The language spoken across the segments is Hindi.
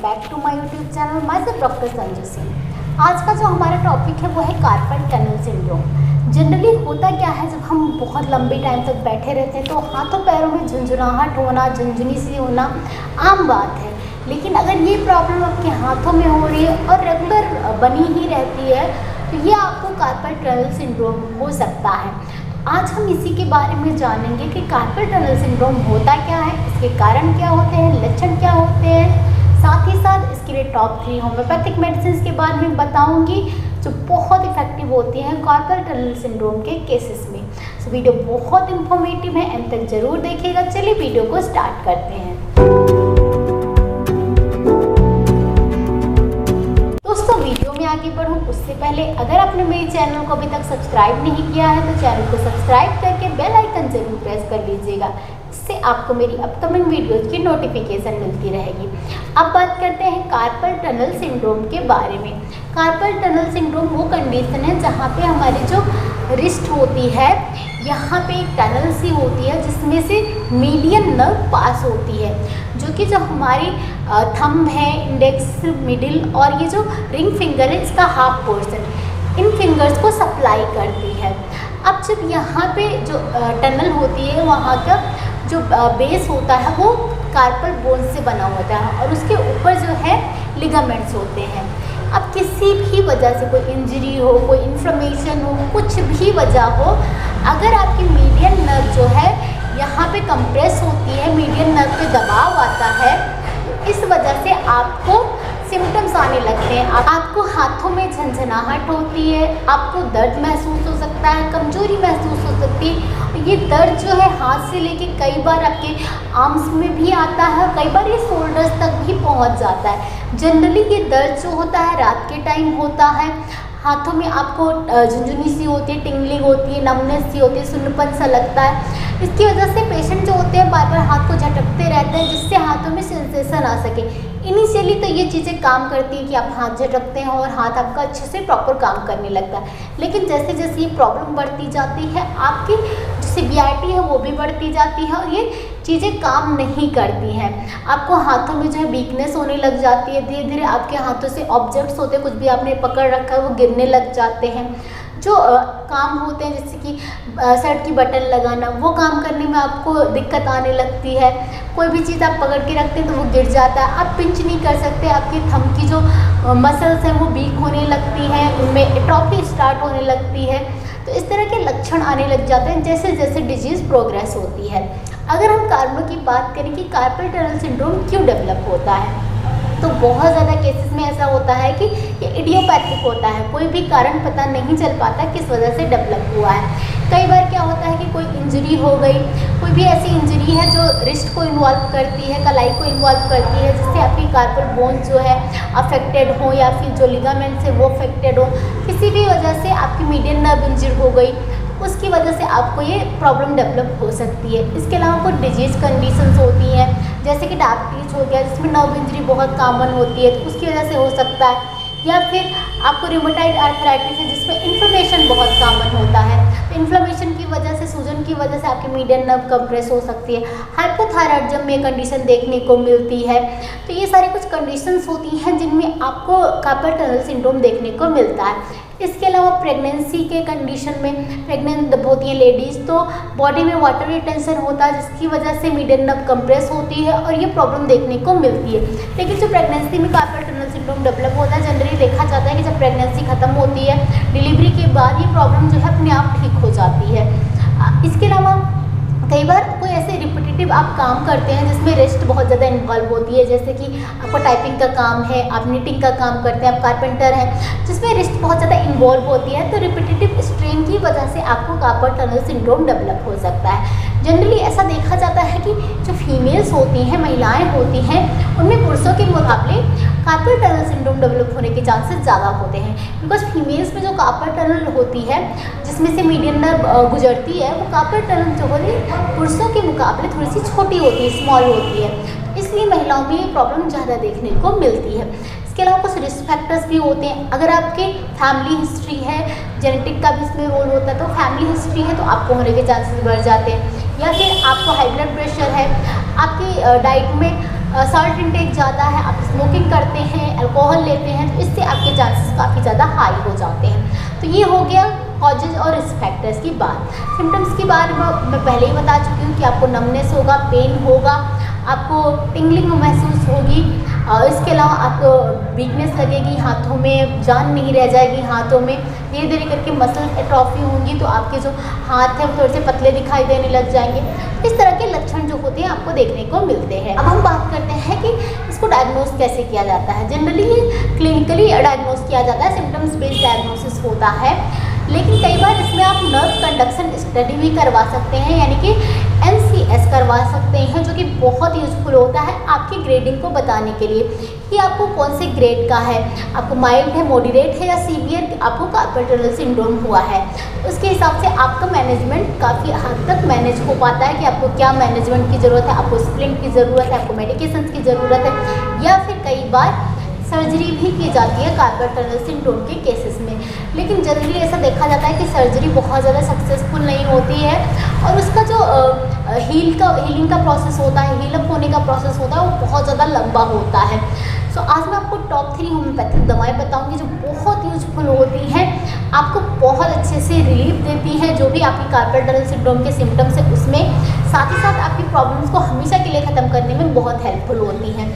Back to my YouTube channel myself doctor Sanju Singh. आज का जो हमारा टॉपिक है वो है कार्पल टनल सिंड्रोम। जनरली होता क्या है, जब हम बहुत लंबे टाइम तक बैठे रहते हैं तो हाथों पैरों में झुंझुनाहट होना, झुंझुनी सी होना आम बात है। लेकिन अगर ये प्रॉब्लम आपके हाथों में हो रही है और रेगुलर बनी ही रहती है तो ये आपको कार्पल टनल सिंड्रोम हो सकता है। आज हम इसी के बारे में जानेंगे कि कार्पल टनल सिंड्रोम होता क्या है, इसके कारण क्या होते हैं, लक्षण क्या होते हैं। साथ ही साथ इसके लिए टॉप 3 होम्योपैथिक मेडिसिन के बारे में बताऊंगी जो बहुत इफेक्टिव होती हैं कार्पल टनल सिंड्रोम के केसेस में। सो वीडियो बहुत इंफॉर्मेटिव है, एंड तक जरूर देखिएगा। चलिए वीडियो को स्टार्ट करते हैं। दोस्तों वीडियो में आगे बढ़ूं उससे पहले अगर आपने मेरे चैनल को अभी तक सब्सक्राइब नहीं किया है तो चैनल को सब्सक्राइब करके बेल आइकन जरूर प्रेस कर लीजिएगा, इससे आपको मेरी अपकमिंग वीडियोज़ की नोटिफिकेशन मिलती रहेगी। अब बात करते हैं कार्पल टनल सिंड्रोम के बारे में। कार्पल टनल सिंड्रोम वो कंडीशन है जहाँ पे हमारी जो रिस्ट होती है यहाँ पे एक टनल सी होती है जिसमें से मीडियन नर्व पास होती है, जो हमारी थंब है, इंडेक्स, मिडिल और ये जो रिंग फिंगर है इसका हाफ पोर्शन, इन फिंगर्स को सप्लाई करती है। अब जब यहाँ पे जो टनल होती है वहाँ का जो बेस होता है वो कार्पल बोन से बना होता है और उसके ऊपर जो है लिगामेंट्स होते हैं। अब किसी भी वजह से कोई इंजरी हो, कोई इन्फ्लेमेशन हो, कुछ भी वजह हो, अगर आपकी मीडियन नर्व जो है यहाँ पे कंप्रेस होती है, मीडियन नर्व पे दबाव आता है, तो इस वजह से आपको सिम्टम्स आने लगते हैं। आपको हाथों में झंझनाहट होती है, आपको दर्द महसूस हो सकता है, कमजोरी महसूस हो सकती है। ये दर्द जो है हाथ से लेके कई बार आपके आर्म्स में भी आता है, कई बार ये शोल्डर्स तक भी पहुंच जाता है। जनरली ये दर्द जो होता है रात के टाइम होता है। हाथों में आपको झुंझुनी सी होती है, टिंगलिंग होती है, नमनेस सी होती है, सुन्नपन सा लगता है। इसकी वजह से पेशेंट जो होते हैं बार बार हाथ को झटकते रहते हैं जिससे हाथों में सेंसेशन आ सके। इनिशियली तो ये चीज़ें काम करती हैं कि आप हाथ झटकते हैं और हाथ आपका अच्छे से प्रॉपर काम करने लगता है, लेकिन जैसे जैसे ये प्रॉब्लम बढ़ती जाती है आपकी जो सीवियरिटी है वो भी बढ़ती जाती है और ये चीज़ें काम नहीं करती हैं। आपको हाथों में जो है वीकनेस होने लग जाती है, धीरे धीरे आपके हाथों से ऑब्जेक्ट्स होते हैं, कुछ भी आपने पकड़ रखा है वो गिरने लग जाते हैं। जो काम होते हैं जैसे कि शर्ट की बटन लगाना, वो काम करने में आपको दिक्कत आने लगती है। कोई भी चीज़ आप पकड़ के रखते हैं तो वो गिर जाता है, आप पिंच नहीं कर सकते, आपकी थंब की जो मसल्स हैं वो वीक होने लगती हैं, उनमें एट्रोफी स्टार्ट होने लगती है। तो इस तरह के लक्षण आने लग जाते हैं जैसे जैसे डिजीज़ प्रोग्रेस होती है। अगर हम कारणों की बात करें कि कार्पल टनल सिंड्रोम क्यों डेवलप होता है, तो बहुत ज़्यादा केसेस में ऐसा होता है कि ये इडियोपैथिक होता है, कोई भी कारण पता नहीं चल पाता किस वजह से डेवलप हुआ है। कई बार क्या होता है कि कोई इंजरी हो गई, कोई भी ऐसी इंजरी है जो रिस्ट को इन्वॉल्व करती है, कलाई को इन्वॉल्व करती है, जिससे आपकी कार्पल बोन जो है अफेक्टेड हो या फिर जो लिगामेंट्स है वो अफेक्टेड हो, किसी भी वजह से आपकी मीडियन नर्व इंजर हो गई, उसकी वजह से आपको ये प्रॉब्लम डेवलप हो सकती है। इसके अलावा कुछ डिजीज़ कंडीशंस होती हैं जैसे कि डायबिटीज हो गया जिसमें नर्व इंजरी बहुत कॉमन होती है, तो उसकी वजह से हो सकता है। या फिर आपको रूमेटॉइड आर्थराइटिस है जिसमें इन्फ्लेमेशन बहुत कॉमन होता है, तो इन्फ्लेमेशन की वजह से, सूजन की वजह से आपकी मीडियन नर्व कंप्रेस हो सकती है। हाइपोथायराइडिज्म में कंडीशन देखने को मिलती है। तो ये सारी कुछ कंडीशंस होती हैं जिनमें आपको कार्पल टनल सिंड्रोम देखने को मिलता है। इसके अलावा प्रेगनेंसी के कंडीशन में, प्रेग्नेंट होती हैं लेडीज़ तो बॉडी में वाटर रिटेंशन होता है जिसकी वजह से मीडियन नर्व कंप्रेस होती है और ये प्रॉब्लम देखने को मिलती है। लेकिन जो प्रेगनेंसी में कार्पल टनल सिंड्रोम डेवलप होता है, जनरली देखा जाता है कि जब प्रेगनेंसी खत्म होती है, डिलीवरी के बाद ये प्रॉब्लम जो है अपने आप ठीक हो जाती है। इसके अलावा कई बार कोई ऐसे रिपीटेटिव आप काम करते हैं जिसमें रेस्ट बहुत ज़्यादा इन्वॉल्व होती है, जैसे कि आपको टाइपिंग का काम है, आप नीटिंग का काम करते हैं, आप कारपेंटर हैं, जिसमें रेस्ट बहुत ज़्यादा इन्वॉल्व होती है, तो रिपीटेटिव स्ट्रेन की वजह से आपको कार्पल टनल सिंड्रोम डेवलप हो सकता है। जनरली ऐसा देखा जाता है कि जो फीमेल्स होती हैं, महिलाएं होती हैं, उनमें पुरुषों के मुकाबले कार्पल टनल सिंड्रोम डेवलप होने के चांसेस ज़्यादा होते हैं, बिकॉज फीमेल्स में जो कार्पल टनल होती है जिसमें से मीडियन नर्व गुजरती है, वो कार्पल टनल जो होती है पुरुषों के मुकाबले थोड़ी सी छोटी होती है, स्मॉल होती है, इसलिए महिलाओं में ये प्रॉब्लम ज़्यादा देखने को मिलती है। इसके अलावा कुछ रिस्क फैक्टर्स भी होते हैं। अगर आपके फैमिली हिस्ट्री है, जेनेटिक का भी इसमें रोल होता है, तो फैमिली हिस्ट्री है तो आपको होने के चांसेस बढ़ जाते हैं। या फिर आपको हाई ब्लड प्रेशर है, आपकी डाइट में सॉल्ट इंटेक ज़्यादा है, आप स्मोकिंग करते हैं, अल्कोहल लेते हैं, तो इससे आपके चांसेस काफ़ी ज़्यादा हाई हो जाते हैं। तो ये हो गया कॉजेज और रिस्क फैक्टर्स की बात। सिम्टम्स की बात मैं पहले ही बता चुकी हूँ कि आपको नमनेस होगा, पेन होगा, आपको टिंगलिंग महसूस होगी, और इसके अलावा आपको वीकनेस लगेगी, हाथों में जान नहीं रह जाएगी, हाथों में धीरे धीरे करके मसल एट्रोफी होंगी, तो आपके जो हाथ हैं वो थोड़े से पतले दिखाई देने लग जाएंगे। इस तरह के लक्षण जो होते हैं आपको देखने को मिलते हैं। अब हम बात करते हैं कि इसको डायग्नोस कैसे किया जाता है। जनरली ये क्लिनिकली डायग्नोस किया जाता है, सिम्टम्स बेस्ड डायग्नोसिस होता है, लेकिन कई बार इसमें आप नर्व कंडक्शन स्टडी भी करवा सकते हैं, यानी कि NCS करवा सकते हैं, जो कि बहुत यूजफुल होता है आपकी ग्रेडिंग को बताने के लिए कि आपको कौन से ग्रेड का है, आपको माइल्ड है, मॉडरेट है या सीवियर आपको कार्पल टनल सिंड्रोम हुआ है। उसके हिसाब से आपका मैनेजमेंट काफ़ी हद तक मैनेज हो पाता है कि आपको क्या मैनेजमेंट की ज़रूरत है, आपको स्प्लिंट की ज़रूरत है, आपको मेडिकेशन की ज़रूरत है, या फिर कई बार सर्जरी भी की जाती है कार्पल टनल सिंड्रोम के केसेस में। लेकिन जनरली ऐसा देखा जाता है कि सर्जरी बहुत ज़्यादा सक्सेसफुल नहीं होती है, और उसका जो हीलिंग का प्रोसेस होता है, हीलअप होने का प्रोसेस होता है, वो बहुत ज़्यादा लंबा होता है। सो आज मैं आपको टॉप 3 होम्योपैथिक दवाएं बताऊंगी जो बहुत यूजफुल होती हैं, आपको बहुत अच्छे से रिलीफ देती है जो भी आपकी कार्पल टनल सिंड्रोम के सिम्टम्स है उसमें, साथ ही साथ आपकी प्रॉब्लम्स को हमेशा के लिए ख़त्म करने में बहुत हेल्पफुल होती हैं।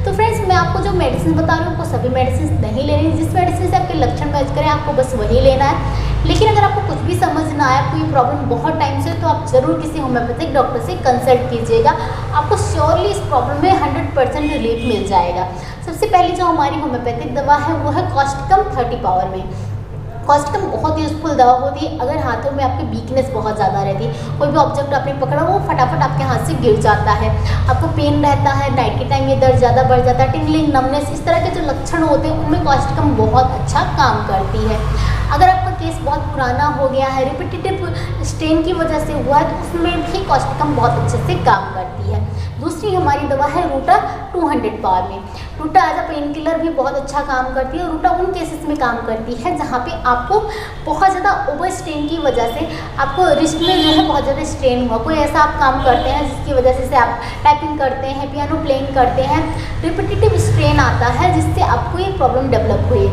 तो फ्रेंड्स, मैं आपको जो मेडिसिन बता रही हूँ आपको सभी मेडिसिन नहीं लेनी, जिस मेडिसिन से आपके लक्षण मैच करें आपको बस वही लेना है। लेकिन अगर आपको कुछ भी समझ ना आए, आपको ये प्रॉब्लम बहुत टाइम से, तो आप ज़रूर किसी होम्योपैथिक डॉक्टर से कंसल्ट कीजिएगा, आपको श्योरली इस प्रॉब्लम में 100% रिलीफ मिल जाएगा। सबसे पहले जो हमारी होम्योपैथिक दवा है वो है कॉस्टिकम 30 पावर में। कॉस्टिकम बहुत यूजफुल दवा होती है अगर हाथों में आपकी वीकनेस बहुत ज़्यादा रहती है, कोई भी ऑब्जेक्ट आपने पकड़ा वो फटाफट आपके हाथ से गिर जाता है, आपको पेन रहता है, नाइट के टाइम ये दर्द ज़्यादा बढ़ जाता है, टिंगलिंग, नमनेस, इस तरह के जो लक्षण होते हैं उनमें कॉस्टिकम बहुत अच्छा काम करती है। अगर आपका केस बहुत पुराना हो गया है, रिपीटेटिव स्ट्रेन की वजह से हुआ है, तो उसमें भी कॉस्टिकम बहुत अच्छे से काम करती है। दूसरी हमारी दवा है रूटा 200 पावर में। रूटा एज अ पेन किलर भी बहुत अच्छा काम करती है, और रूटा उन केसेस में काम करती है जहाँ पे आपको बहुत ज़्यादा ओवर स्ट्रेन की वजह से आपको रिस्ट में जो है बहुत ज़्यादा स्ट्रेन हुआ, कोई ऐसा आप काम करते हैं जिसकी वजह से आप टाइपिंग करते हैं, पियानो प्लेइंग करते हैं, रिपीटेटिव स्ट्रेन आता है जिससे आपको ये प्रॉब्लम डेवलप हुई,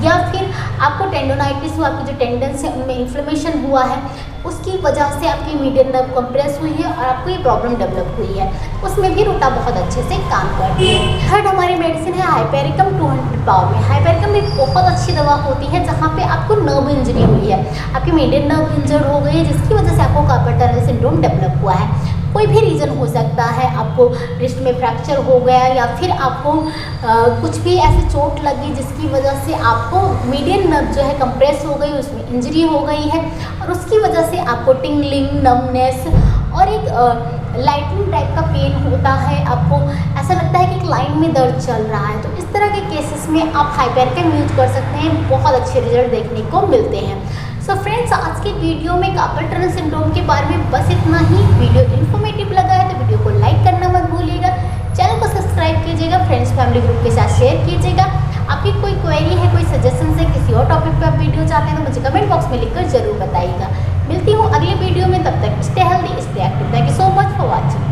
या फिर आपको टेंडोनाइटिस हुआ, आपकी जो टेंडन्स है उनमें इन्फ्लेमेशन हुआ है, उसकी वजह से आपकी मीडियन नर्व कंप्रेस हुई है और आपको ये प्रॉब्लम डेवलप हुई है, उसमें भी रूटा बहुत अच्छे से काम करती है। थर्ड हमारी मेडिसिन है हाइपेरिकम 200 पावर में। हाइपेरिकम एक बहुत अच्छी दवा होती है जहाँ पे आपको नर्व इंजरी हुई है, आपकी मीडियन नर्व इंजर्ड हो गई है जिसकी वजह से आपको कार्पल टनल सिंड्रोम डेवलप हुआ है। कोई भी रीज़न हो सकता है, आपको रिस्ट में फ्रैक्चर हो गया या फिर आपको कुछ भी ऐसे चोट लगी जिसकी वजह से आपको मीडियन नर्व जो है कंप्रेस हो गई, उसमें इंजरी हो गई है, और उसकी वजह से आपको टिंगलिंग, नमनेस और एक लाइटनिंग टाइप का पेन होता है, आपको ऐसा लगता है कि एक लाइन में दर्द चल रहा है, तो इस तरह के केसेस में आप हाइपेरिकम यूज कर सकते हैं, बहुत अच्छे रिजल्ट देखने को मिलते हैं। सो फ्रेंड्स, आज की वीडियो में कार्पल टनल सिंड्रोम के बारे में बस इतना ही। वीडियो इन्फॉर्मेटिव लगा है तो वीडियो को लाइक करना मत भूलिएगा, चैनल को सब्सक्राइब कीजिएगा, फ्रेंड्स फैमिली ग्रुप के साथ शेयर कीजिएगा। आपकी कोई क्वेरी है, कोई सजेशन है, किसी और टॉपिक पर आप वीडियो चाहते हैं तो मुझे कमेंट बॉक्स में लिखकर जरूर बताइएगा। मिलती हूँ अगले वीडियो में, तब तक stay healthy, stay active. Thank you so much for watching.